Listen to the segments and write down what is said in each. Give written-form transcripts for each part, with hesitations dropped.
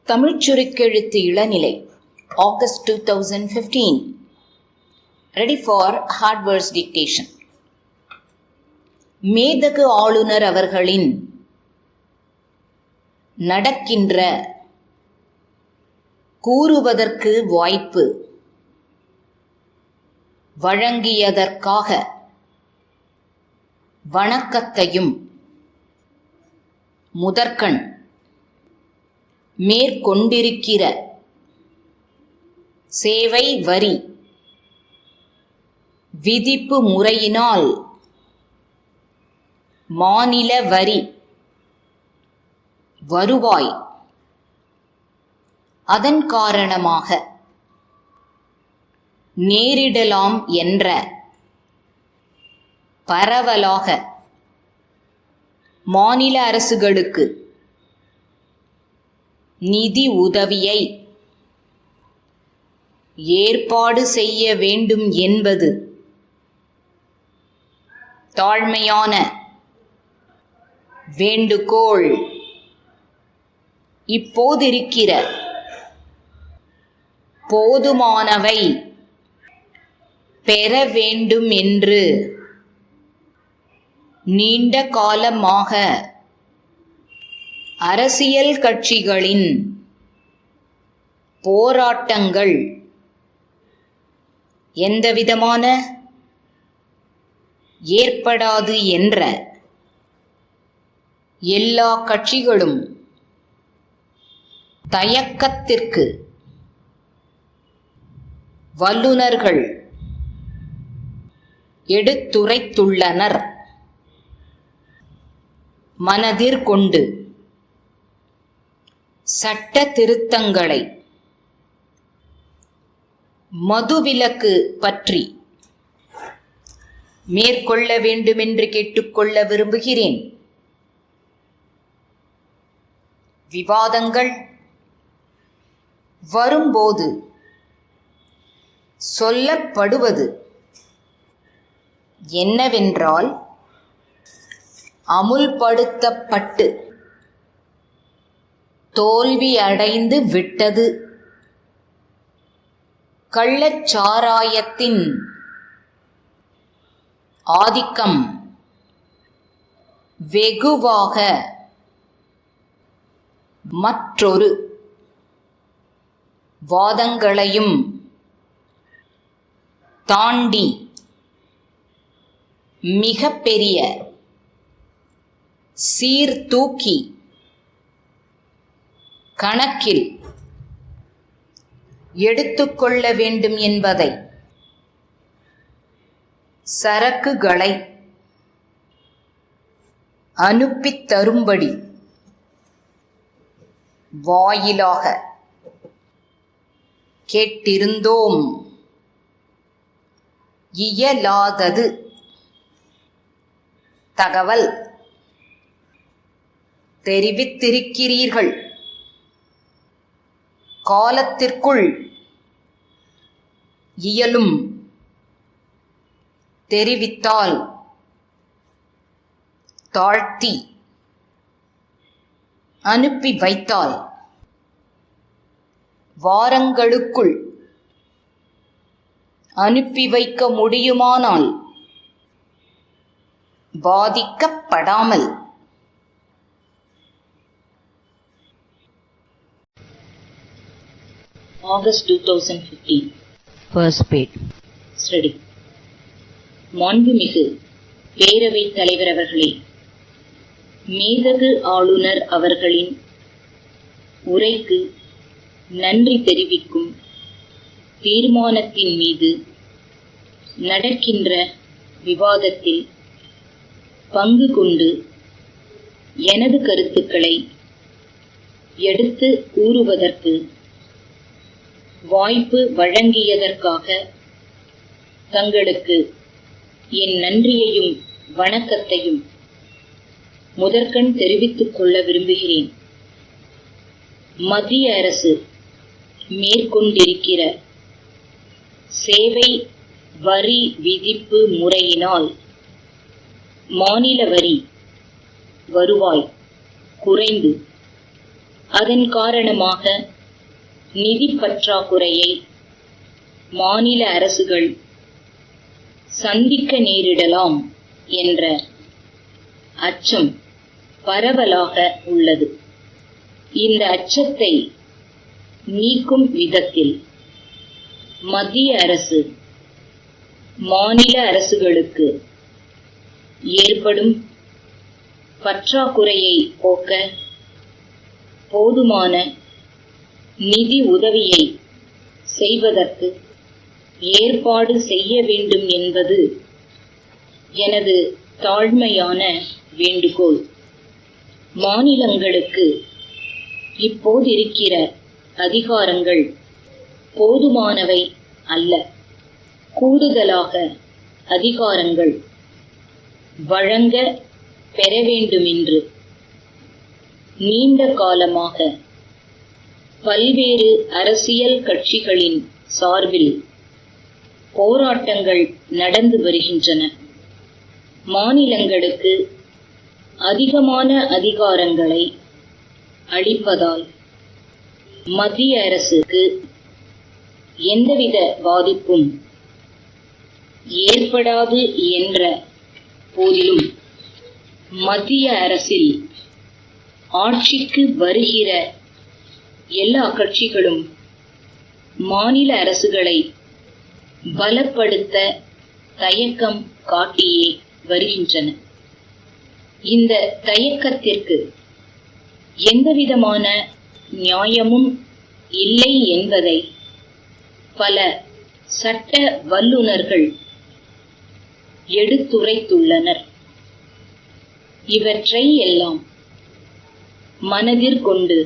தமிழ்ச் சுருக்கெழுத்து இளநிலை August 2015. Ready for hard verse dictation. மேதகு ஆளுநர் அவர்களின் நடக்கின்ற கூறுவதற்கு வாய்ப்பு வழங்கியதற்காக வணக்கத்தையும் முதற்கண் மேற்கொண்டிருக்கிற சேவை வரி விதிப்பு முறையினால் மாநில வரி வருவாய் அதன் காரணமாக நேரிடலாம் என்ற பரவலாக மாநில அரசுகளுக்கு நிதி உதவியை ஏற்பாடு செய்ய வேண்டும் என்பது தாழ்மையான வேண்டுகோள். இப்போதிருக்கிற போதுமானவை பெற வேண்டும் என்று நீண்ட காலமாக அரசியல் கட்சிகளின் போராட்டங்கள் எந்தவிதமான ஏற்படாது என்ற எல்லா கட்சிகளும் தயக்கத்திற்கு வல்லுனர்கள் எடுத்துரைத்துள்ளனர். மனதிற்கொண்டு சட்ட திருத்தங்களை மதுவிலக்கு பற்றி மேற்கொள்ள வேண்டுமென்று கேட்டுக்கொள்ள விரும்புகிறேன். விவாதங்கள் வரும்போது சொல்லப்படுவது என்னவென்றால், அமுல்படுத்தப்பட்டு தோல்வி அடைந்து விட்டது. கள்ளச்சாராயத்தின் ஆதிக்கம் வெகுவாக மற்றொரு வாதங்களையும் தாண்டி மிகப்பெரிய சீர்தூக்கி கணக்கில் எடுத்துக்கொள்ள வேண்டும் என்பதை சரக்குகளை அனுப்பித் தரும்படி வாயிலாக கேட்டிருந்தோம். இயலாதது தகவல் தெரிவித்திருக்கிறீர்கள். காலத்திற்குள் இயலும் தெரிவித்தால் தாழ்த்தி அனுப்பி வைத்தால் வாரங்களுக்குள் அனுப்பி வைக்க முடியுமானால் பாதிக்கப்படாமல் August 2015. First page. Study. மாண்புமிகு பேரவைத் தலைவர் அவர்களே, மேதகு ஆளுநர் அவர்களின் உரைக்கு நன்றி தெரிவிக்கும் தீர்மானத்தின் மீது நடக்கின்ற விவாதத்தில் பங்கு கொண்டு எனது கருத்துக்களை எடுத்து கூறுவதற்கு வாய்ப்பு வழங்கியதற்காக தங்களுக்கு என் நன்றியையும் வணக்கத்தையும் முதற்கண் தெரிவித்துக் கொள்ள விரும்புகிறேன். மத்திய அரசு மேற்கொண்டிருக்கிற சேவை வரி விதிப்பு முறையினால் மாநில வரி வருவாய் குறைந்து அதன் காரணமாக நிதி பற்றாக்குறையை மாநில அரசுகள் சந்திக்க நேரிடலாம் என்ற அச்சம் பரவலாக உள்ளது. இந்த அச்சத்தை நீக்கும் விதத்தில் மத்திய அரசு மாநில அரசுகளுக்கு ஏற்படும் பற்றாக்குறையை போக்க போதுமான நிதி உதவியை செய்வதற்கு ஏற்பாடு செய்ய வேண்டும் என்பது எனது தாழ்மையான வேண்டுகோள். மாநிலங்களுக்கு இப்போதிருக்கிற அதிகாரங்கள் போதுமானவை அல்ல. கூடுதலாக அதிகாரங்கள் வழங்க பெற வேண்டுமென்று நீண்ட காலமாக பல்வேறு அரசியல் கட்சிகளின் சார்பில் போராட்டங்கள் நடந்து வருகின்றன. மாநிலங்களுக்கு அதிகமான அதிகாரங்களை அளிப்பதால் மத்திய அரசுக்கு எந்தவித பாதிப்பும் ஏற்படாது என்ற போதிலும் மத்திய அரசில் ஆட்சிக்கு வருகிற எல்லா கட்சிகளும் மாநில அரசுகளை பலப்படுத்த தயக்கம் காட்டியே வருகின்றன. இந்த தயக்கத்திற்கு எந்தவிதமான நியாயமும் இல்லை என்பதை பல சட்ட வல்லுநர்கள் எடுத்துரைத்துள்ளனர். இவற்றை எல்லாம் மனதிற்கொண்டு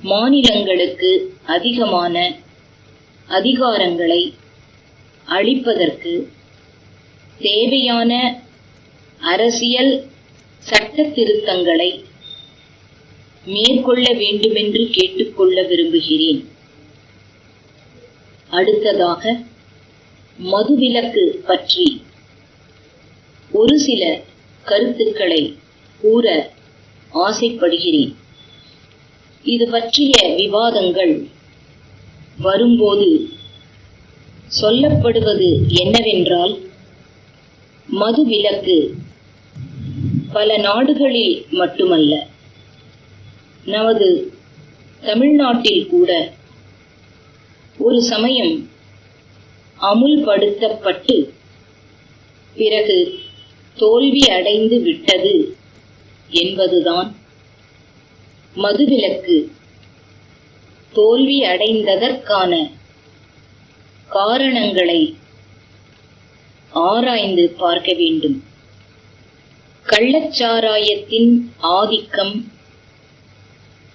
மாநிலங்களுக்கு அதிகமான அதிகாரங்களை அளிப்பதற்கு தேவையான அரசியல் சட்ட திருத்தங்களை மேற்கொள்ள வேண்டுமென்று கேட்டுக்கொள்ள விரும்புகிறேன். அடுத்ததாக மதுவிலக்கு பற்றி ஒரு சில கருத்துக்களை கூற ஆசைப்படுகிறேன். இது பற்றிய விவாதங்கள் வரும்போது சொல்லப்படுவது என்னவென்றால், மதுவிலக்கு பல நாடுகளில் மட்டுமல்ல, நமது தமிழ்நாட்டில் கூட ஒரு சமயம் அமுல்படுத்தப்பட்டு பிறகு தோல்வி அடைந்து விட்டது என்பதுதான். மதுவிலக்கு தோல்வி அடைந்ததற்கான காரணங்களை ஆராய்ந்து பார்க்க வேண்டும். கள்ளச்சாராயத்தின் ஆதிக்கம்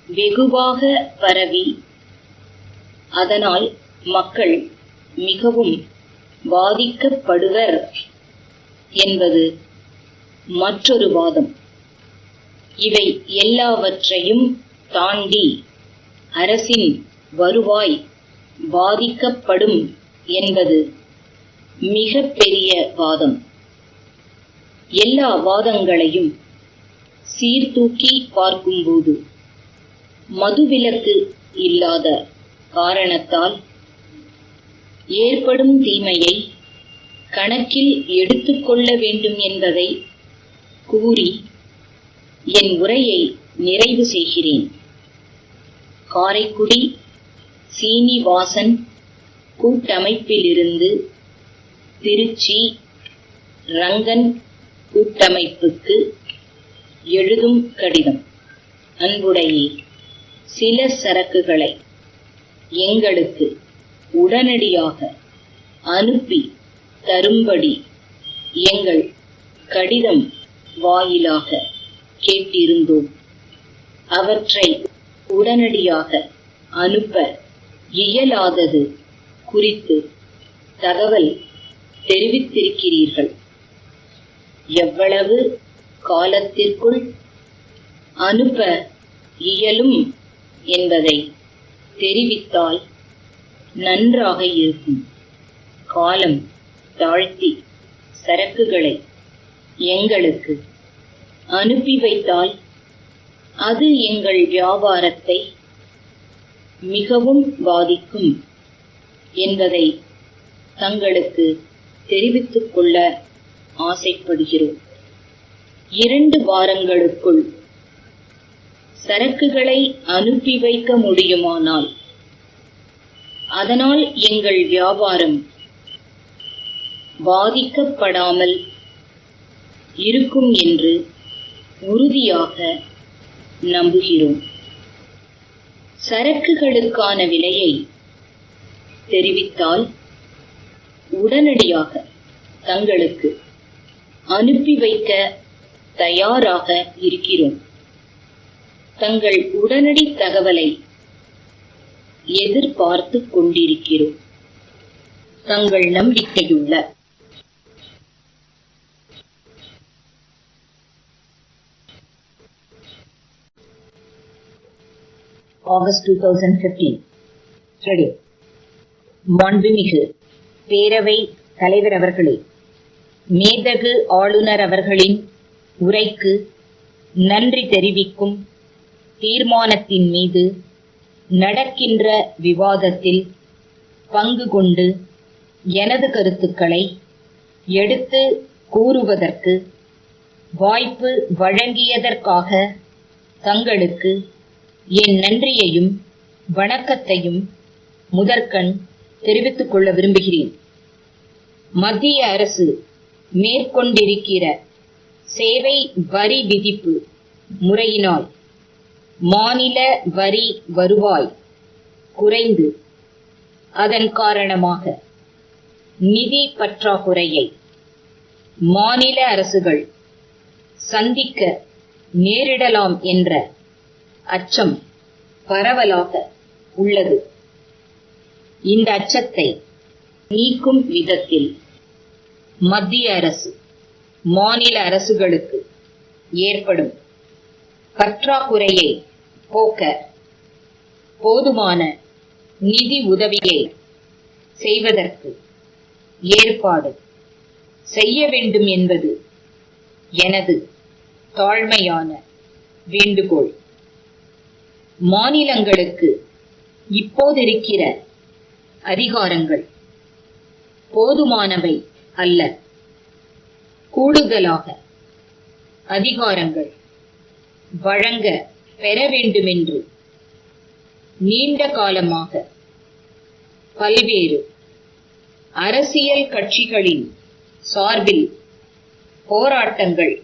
வெகுவாக பரவி அதனால் மக்கள் மிகவும் பாதிக்கப்படுவர் என்பது மற்றொரு வாதம். இவை எல்லாவற்றையும் தாண்டி அரசின் வருவாய் பாதிக்கப்படும் என்பது மிக பெரிய வாதம். எல்லா வாதங்களையும் சீர்தூக்கி பார்க்கும்போது மதுவிலக்கு இல்லாத காரணத்தால் ஏற்படும் தீமையை கணக்கில் எடுத்துக்கொள்ள வேண்டும் என்பதை கூறி என் உரையை நிறைவு செய்கிறேன். காரைக்குடி சீனிவாசன் கூட்டமைப்பிலிருந்து திருச்சி ரங்கன் கூட்டமைப்புக்கு எழுதும் கடிதம். அன்புடையே, சில சரக்குகளை எங்களுக்கு உடனடியாக அனுப்பி தரும்படி எங்கள் கடிதம் வாயிலாக கேட்டிருந்தோம். அவற்றை உடனடியாக அனுப்ப இயலாதது குறித்து தகவல் தெரிவித்திருக்கிறீர்கள். எவ்வளவு காலத்திற்குள் அனுப்ப இயலும் என்பதை தெரிவித்தால் நன்றாக இருக்கும். காலம் தாழ்த்தி சரக்குகளை எங்களுக்கு அனுப்பி வைத்தால் அது எங்கள் வியாபாரத்தை மிகவும் பாதிக்கும் என்பதை தங்களுக்கு தெரிவித்துக் கொள்ள ஆசைப்படுகிறோம். 2 வாரங்களுக்குள் சரக்குகளை அனுப்பி வைக்க முடியுமானால் அதனால் எங்கள் வியாபாரம் பாதிக்கப்படாமல் இருக்கும் என்று உறுதியாக நம்புகிறோம். சரக்குகளுக்கான விலையை தெரிவித்தால் உடனடியாக தங்களுக்கு அனுப்பி வைக்க தயாராக இருக்கிறோம். தங்கள் உடனடி தகவலை எதிர்பார்த்துக் கொண்டிருக்கிறோம். தங்கள் நம்பிக்கையுள்ள August 2015. ரெடி. மாண்புமிகு பேரவை தலைவர் அவர்களே, மேதகு ஆளுநர் அவர்களின் உரைக்கு நன்றி தெரிவிக்கும் தீர்மானத்தின் மீது நடக்கின்ற விவாதத்தில் பங்கு கொண்டு எனது கருத்துக்களை எடுத்து கூறுவதற்கு வாய்ப்பு வழங்கியதற்காக தங்களுக்கு என் நன்றியையும் வணக்கத்தையும் முதற்கண் தெரிவித்துக் கொள்ள விரும்புகிறேன். மத்திய அரசு மேற்கொண்டிருக்கிற சேவை வரி விதிப்பு முறையினால் மாநில வரி வருவாய் குறைந்து அதன் காரணமாக நிதி பற்றாக்குறையை மாநில அரசுகள் சந்திக்க நேரிடலாம் என்ற அச்சம் பரவலாக உள்ளது. இந்த அச்சத்தை நீக்கும் விதத்தில் மத்திய அரசு மாநில அரசுகளுக்கு ஏற்படும் பற்றாக்குறையை போக்க போதுமான நிதி உதவியை செய்வதற்கு ஏற்பாடு செய்ய வேண்டும் என்பது எனது தாழ்மையான வேண்டுகோள். மாநிலங்களுக்கு இப்போதிருக்கிற அதிகாரங்கள் போதுமானவை அல்ல. கூடுதலாக அதிகாரங்கள் வழங்க பெற வேண்டுமென்று நீண்ட காலமாக பல்வேறு அரசியல் கட்சிகளின் சார்பில் போராட்டங்கள்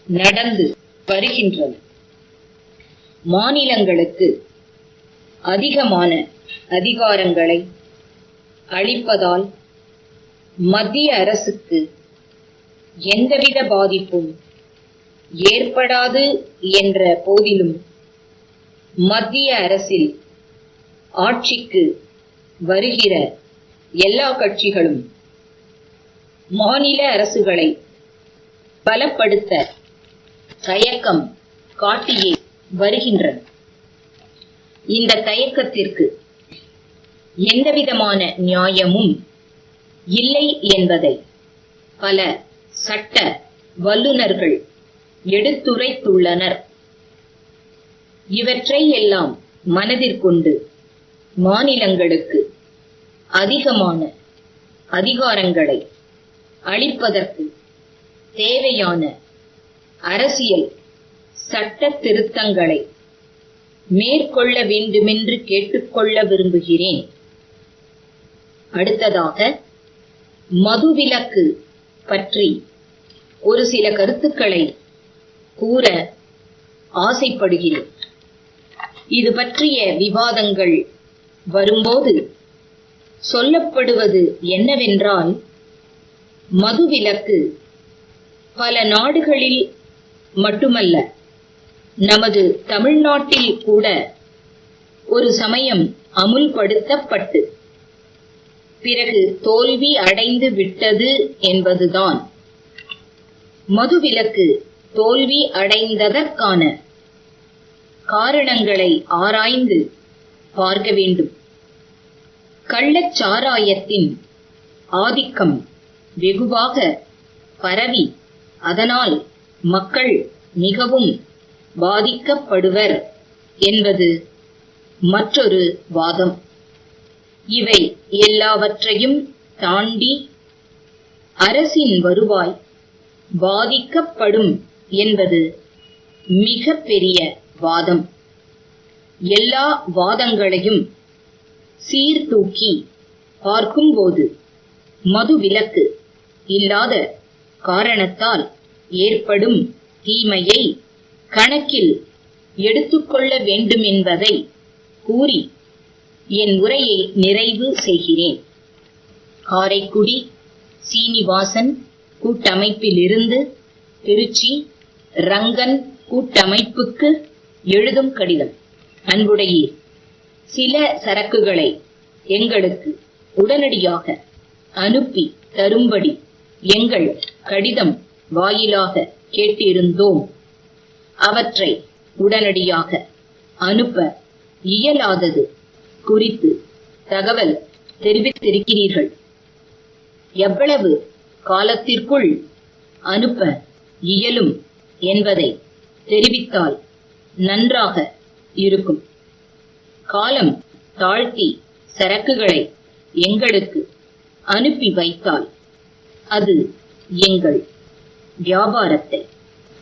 நடந்து வருகின்றன. மாநிலங்களுக்கு அதிகமான அதிகாரங்களை அளிப்பதால் மத்திய அரசுக்கு எந்தவித பாதிப்பும் ஏற்படாது என்ற போதிலும் மத்திய அரசில் ஆட்சிக்கு வருகிற எல்லா கட்சிகளும் மாநில அரசுகளை பலப்படுத்த தயக்கம் காட்டியே வருகின்றன. இந்த தயக்கத்திற்கு எந்தவிதமான நியாயமும் இல்லை என்பதை பல சட்ட வல்லுநர்கள் எடுத்துரைத்துள்ளனர். இவற்றை எல்லாம் மனதிற்கொண்டு மாநிலங்களுக்கு அதிகமான அதிகாரங்களை அளிப்பதற்கு தேவையான அரசியல் சட்ட திருத்தங்களை மேற்கொள்ள வேண்டுமென்று கேட்டுக்கொள்ள விரும்புகிறேன். அடுத்ததாக மதுவிலக்கு பற்றி ஒரு சில கருத்துக்களை கூற ஆசைப்படுகிறேன். இது பற்றிய விவாதங்கள் வரும்போது சொல்லப்படுவது என்னவென்றால், மதுவிலக்கு பல நாடுகளில் மட்டுமல்ல, நமது தமிழ்நாட்டில் கூட ஒரு சமயம் அமுல்படுத்தப்பட்டு பிறகு தோல்வி அடைந்து விட்டது என்பதுதான். மதுவிலக்கு தோல்வி அடைந்ததற்கான காரணங்களை ஆராய்ந்து பார்க்க வேண்டும். கள்ளச்சாராயத்தின் ஆதிக்கம் வெகுவாக பரவி அதனால் மக்கள் மிகவும் பாதிக்கப்படுவர் என்பது மற்றொரு வாதம். இவை எல்லாவற்றையும் தாண்டி அரசின் வருவாய் பாதிக்கப்படும் என்பது மிக பெரிய வாதம். எல்லா வாதங்களையும் சீர்தூக்கி பார்க்கும்போது மதுவிலக்கு இல்லாத காரணத்தால் ஏற்படும் தீமையை கணக்கில் எடுத்துக்கொள்ள வேண்டுமென்பதை கூறி என் உரையை நிறைவு செய்கிறேன். காரைக்குடி சீனிவாசன் கூட்டமைப்பிலிருந்து திருச்சி ரங்கன் கூட்டமைப்புக்கு எழுதும் கடிதம். அன்புடையீர், சில சரக்குகளை எங்களுக்கு உடனடியாக அனுப்பி தரும்படி எங்கள் கடிதம் வாயிலாக கேட்டிருந்தோம். அவற்றை உடனடியாக அனுப்ப இயலாதது குறித்து தகவல் தெரிவித்திருக்கிறீர்கள். எவ்வளவு காலத்திற்குள் அனுப்ப இயலும் என்பதை தெரிவித்தால் நன்றாக இருக்கும். காலம் தாழ்த்தி சரக்குகளை எங்களுக்கு அனுப்பி வைத்தால் அது எங்கள் வியாபாரத்தை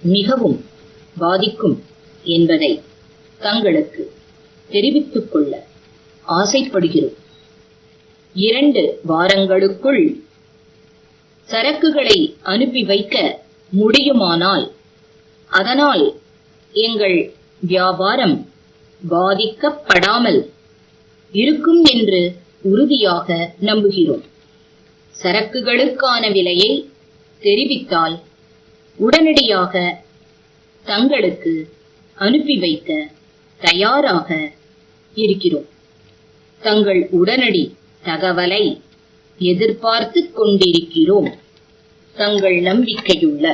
மிகவும் பாதிக்கும் என்பதை தங்களுக்கு தெரிவித்துக் கொள்ள ஆசைப்படுகிறோம். 2 வாரங்களுக்குள் சரக்குகளை அனுப்பி வைக்க முடியுமானால் அதனால் எங்கள் வியாபாரம் பாதிக்கப்படாமல் இருக்கும் என்று உறுதியாக நம்புகிறோம். சரக்குகளுக்கான விலையை தெரிவித்தால் உடனடியாக தங்களுக்கு அனுப்பி வைக்க தயாராக இருக்கிறோம். தங்கள் உடனடி தகவலை எதிர்பார்த்துக் கொண்டிருக்கிறோம். தங்கள் நம்பிக்கையுள்ள